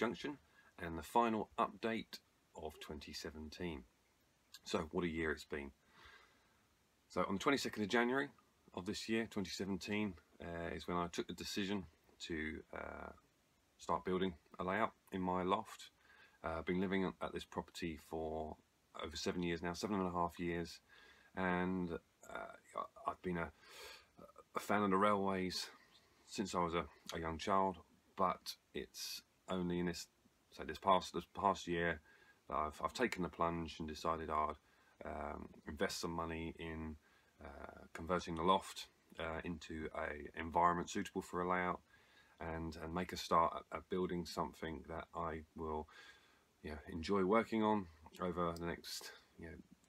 Junction and the final update of 2017. So what a year it's been. So on the 22nd of January of this year, 2017, is when I took the decision to start building a layout in my loft. I've been living at this property for over 7 years now, 7.5 years, and I've been a fan of the railways since I was a young child, but it's only in this past year that I've taken the plunge and decided I'd invest some money in converting the loft into an environment suitable for a layout, and make a start at building something that I will enjoy working on over the next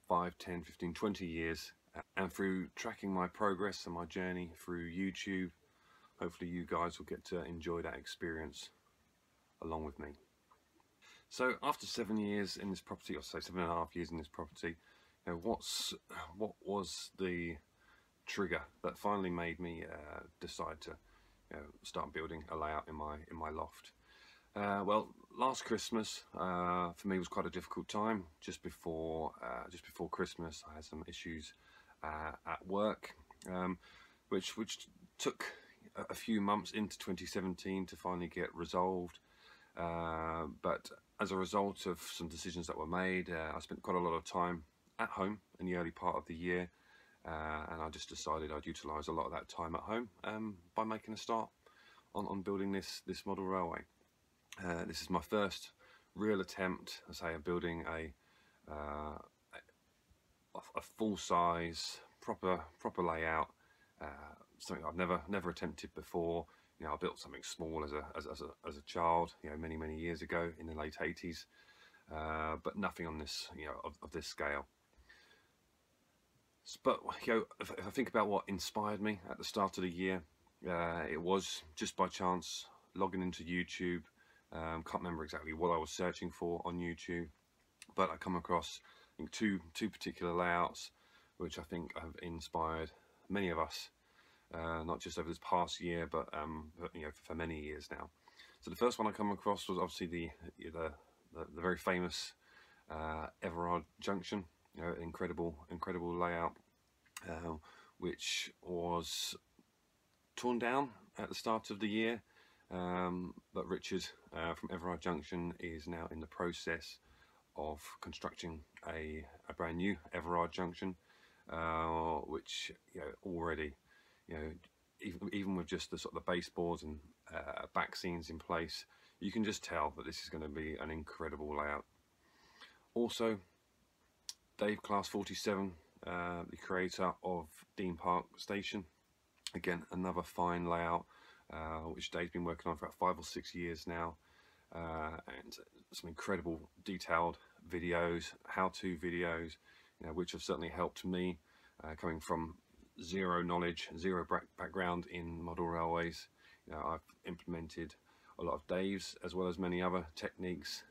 5, 10, 15, 20 years. And through tracking my progress and my journey through YouTube, hopefully you guys will get to enjoy that experience along with me. So after 7 years in this property, or say 7.5 years in this property, what was the trigger that finally made me decide to start building a layout in my loft? Well, last Christmas for me was quite a difficult time. Just before Christmas, I had some issues at work, which took a few months into 2017 to finally get resolved. But as a result of some decisions that were made, I spent quite a lot of time at home in the early part of the year, and I just decided I'd utilise a lot of that time at home by making a start on building this model railway. This is my first real attempt, I say, at building a full-size, proper layout. Something I've never attempted before. I built something small as a child, many years ago in the late 80s, but nothing on this, of this scale. But if I think about what inspired me at the start of the year, it was just by chance logging into YouTube. Can't remember exactly what I was searching for on YouTube, but I come across, I think, two particular layouts which I think have inspired many of us, not just over this past year, but for many years now. So the first one I come across was obviously the very famous Everard Junction, incredible layout, which was torn down at the start of the year. But Richard from Everard Junction is now in the process of constructing a brand new Everard Junction, which already, even with just the sort of the baseboards and back scenes in place, you can just tell that this is going to be an incredible layout. Also, Dave Class 47, the creator of Dean Park Station, again another fine layout, which Dave's been working on for about 5 or 6 years now, and some incredible detailed videos, how-to videos, which have certainly helped me, coming from zero knowledge, zero background in model railways. I've implemented a lot of Dave's as well as many other techniques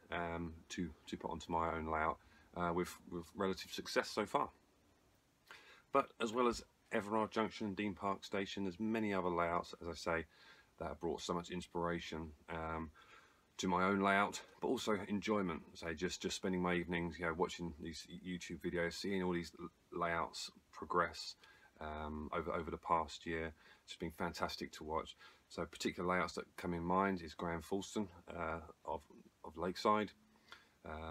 to put onto my own layout, with relative success so far. But as well as Everard Junction and Dean Park Station, there's many other layouts, as I say, that have brought so much inspiration to my own layout, but also enjoyment. Say, just spending my evenings, watching these YouTube videos, seeing all these layouts progress over the past year. It's been fantastic to watch. So particular layouts that come in mind is Graham Fulston of Lakeside.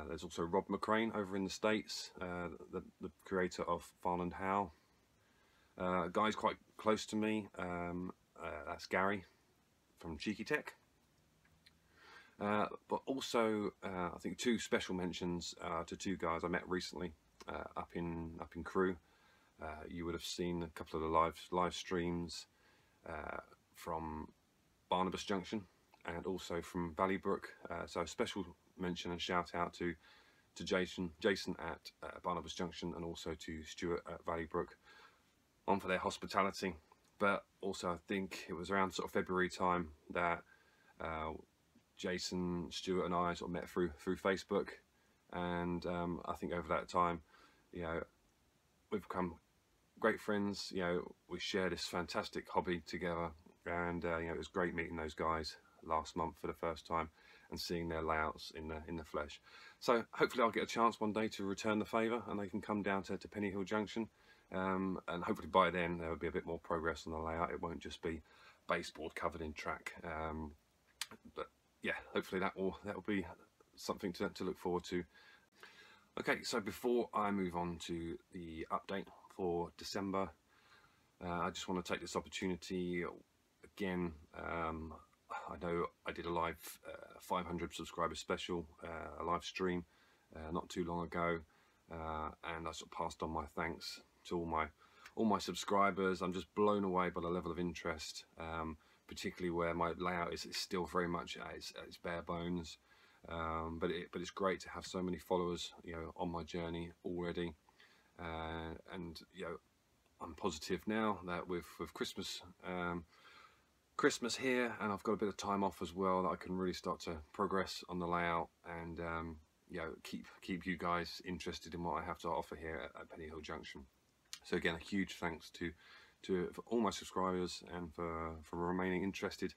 There's also Rob McCrane over in the States, the creator of Farland Howe. A guy's quite close to me, that's Gary from Cheeky Tech. But also, I think two special mentions to two guys I met recently up in Crewe. You would have seen a couple of the live streams from Barnabas Junction and also from Valleybrook. So a special mention and shout out to Jason at Barnabas Junction, and also to Stuart at Valleybrook, on for their hospitality. But also, I think it was around sort of February time that Jason, Stuart and I sort of met through Facebook, and I think over that time, we've become great friends. We share this fantastic hobby together, and it was great meeting those guys last month for the first time, and seeing their layouts in the flesh. So hopefully I'll get a chance one day to return the favour, and they can come down to Pennyhill Junction, and hopefully by then there will be a bit more progress on the layout. It won't just be baseboard covered in track, but yeah, hopefully that will be something to look forward to. Okay, so before I move on to the update for December, I just want to take this opportunity again. I know I did a live 500 subscriber special, a live stream not too long ago, and I sort of passed on my thanks to all my subscribers. I'm just blown away by the level of interest, particularly where my layout is still very much at its bare bones. But it's great to have so many followers, you know, on my journey already, and you know, I'm positive now that with Christmas here, and I've got a bit of time off as well, that I can really start to progress on the layout and you know, keep you guys interested in what I have to offer here at Pennyhill Junction. So again, a huge thanks for all my subscribers, and for remaining interested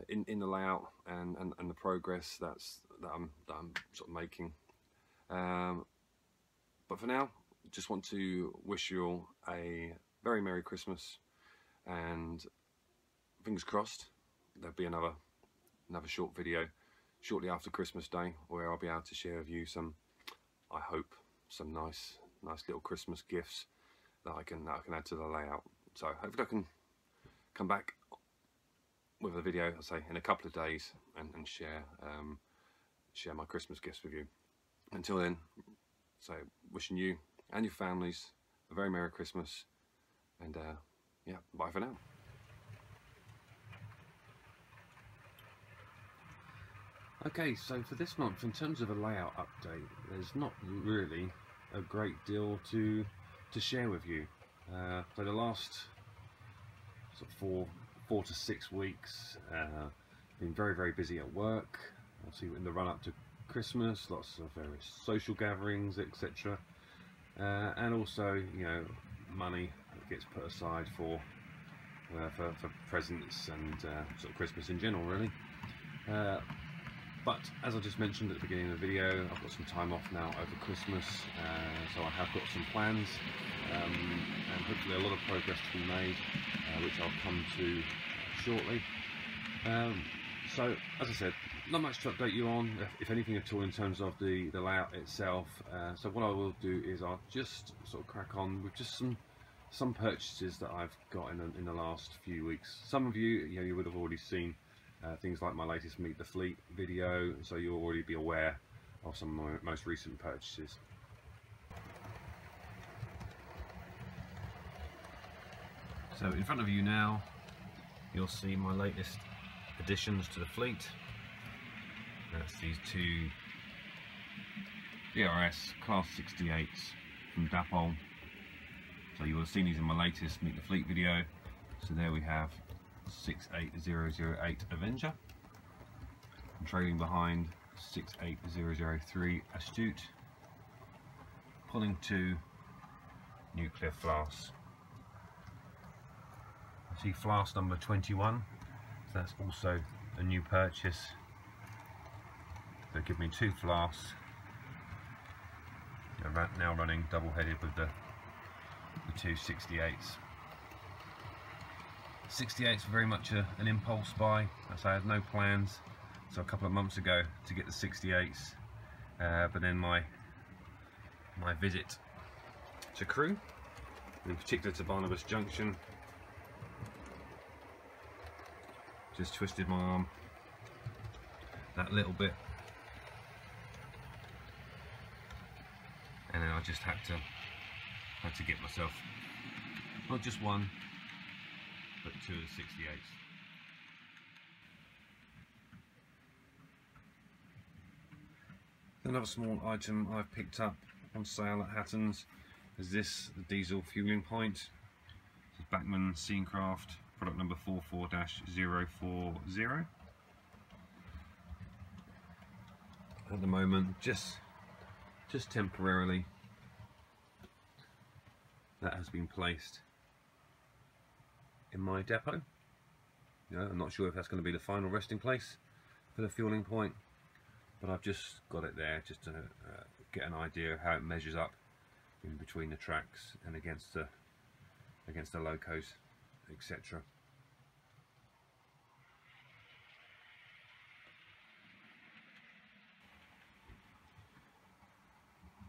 in the layout and the progress that I'm sort of making. But for now, just want to wish you all a very Merry Christmas, and fingers crossed there'll be another short video shortly after Christmas Day, where I'll be able to share with you some, I hope, some nice little Christmas gifts that I can add to the layout. So hopefully I can come back with a video, I'll say, in a couple of days, and share my Christmas gifts with you. Until then, so wishing you and your families a very Merry Christmas, and yeah, bye for now. Okay, so for this month, in terms of a layout update, there's not really a great deal to share with you. So the last sort of 4 to 6 weeks, been very busy at work. Obviously in the run up to Christmas, lots of various social gatherings, etc. And also, you know, money that gets put aside for presents and sort of Christmas in general, really. But as I just mentioned at the beginning of the video, I've got some time off now over Christmas, so I have got some plans, and hopefully a lot of progress to be made, which I'll come to shortly. So as I said, not much to update you on, if anything at all, in terms of the layout itself. So what I will do is I'll just sort of crack on with just some purchases that I've got in the last few weeks. Some of you, you would have already seen things like my latest Meet the Fleet video, so you'll already be aware of some of my most recent purchases. So in front of you now, you'll see my latest additions to the fleet. That's these two DRS Class 68s from Dapol. So you will have seen these in my latest Meet the Fleet video. So there we have 68008 Avenger, and trailing behind 68003 Astute, pulling 2 nuclear flasks. I see flask number 21, so that's also a new purchase. So give me 2 flasks. They're now running double-headed with the 2 68s. 68's very much an impulse buy, as I had no plans, so a couple of months ago, to get the 68s, but then my visit to Crewe, in particular to Barnabas Junction, just twisted my arm that little bit, and then I just had to get myself not just one, but 2 of the 68s. Another small item I've picked up on sale at Hatton's is this, the diesel fueling point. This is Bachmann Scenicraft, product number 44-040. At the moment, just temporarily, that has been placed in my depot. I'm not sure if that's going to be the final resting place for the fueling point, but I've just got it there just to get an idea of how it measures up in between the tracks and against the locos, etc.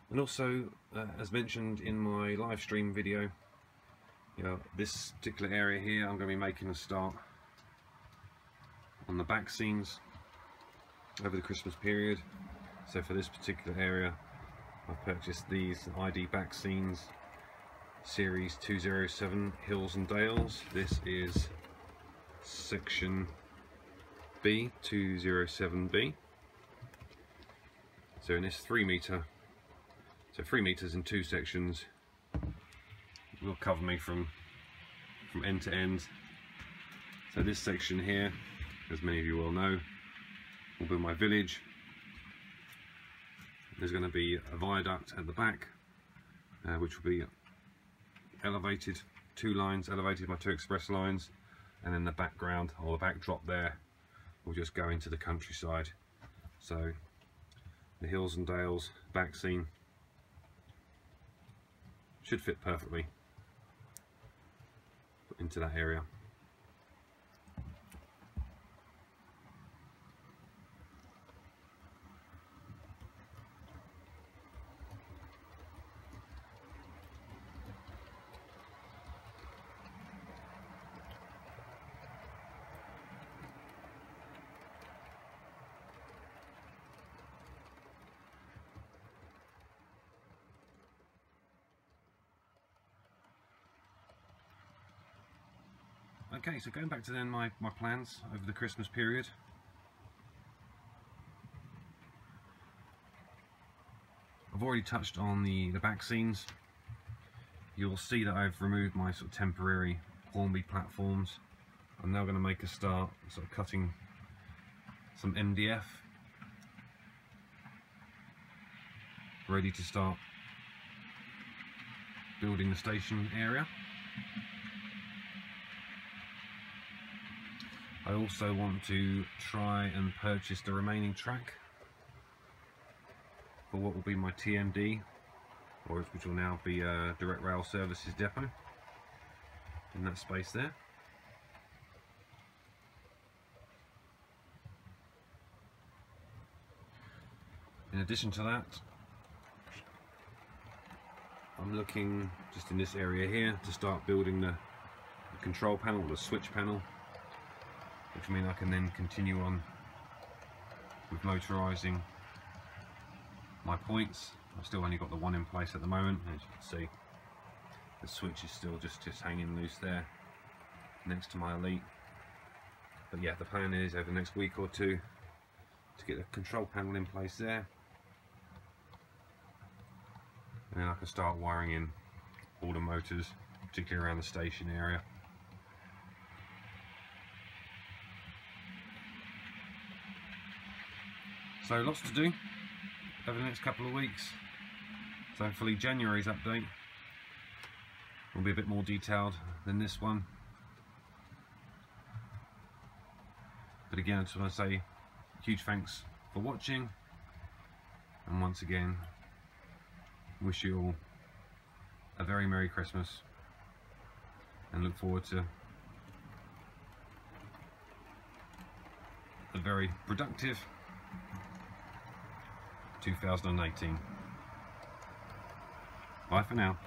And also, as mentioned in my live stream video, this particular area here, I'm going to be making a start on the back scenes over the Christmas period. So for this particular area, I've purchased these ID back scenes, Series 207 Hills and Dales. This is section B, 207B. So in this 3 metre, so 3 metres in 2 sections, will cover me from end to end. So this section here, as many of you will know, will be my village. There's going to be a viaduct at the back, which will be elevated, 2 lines elevated by 2 express lines, and then the background or the backdrop there will just go into the countryside. So the Hills and Dales back scene should fit perfectly into that area. Okay, so going back to then my plans over the Christmas period. I've already touched on the back scenes. You'll see that I've removed my sort of temporary Hornby platforms. I'm now going to make a start sort of cutting some MDF, ready to start building the station area. I also want to try and purchase the remaining track for what will be my TMD, or which will now be a direct rail services depot in that space there. In addition to that, I'm looking just in this area here to start building the control panel, the switch panel, which means I can then continue on with motorising my points. I've still only got the one in place at the moment. As you can see, the switch is still just hanging loose there next to my Elite. But yeah, the plan is over the next week or two to get the control panel in place there, and then I can start wiring in all the motors, particularly around the station area. So lots to do over the next couple of weeks. So hopefully January's update will be a bit more detailed than this one. But again, I just want to say huge thanks for watching, and once again wish you all a very Merry Christmas, and look forward to a very productive 2018. Bye for now.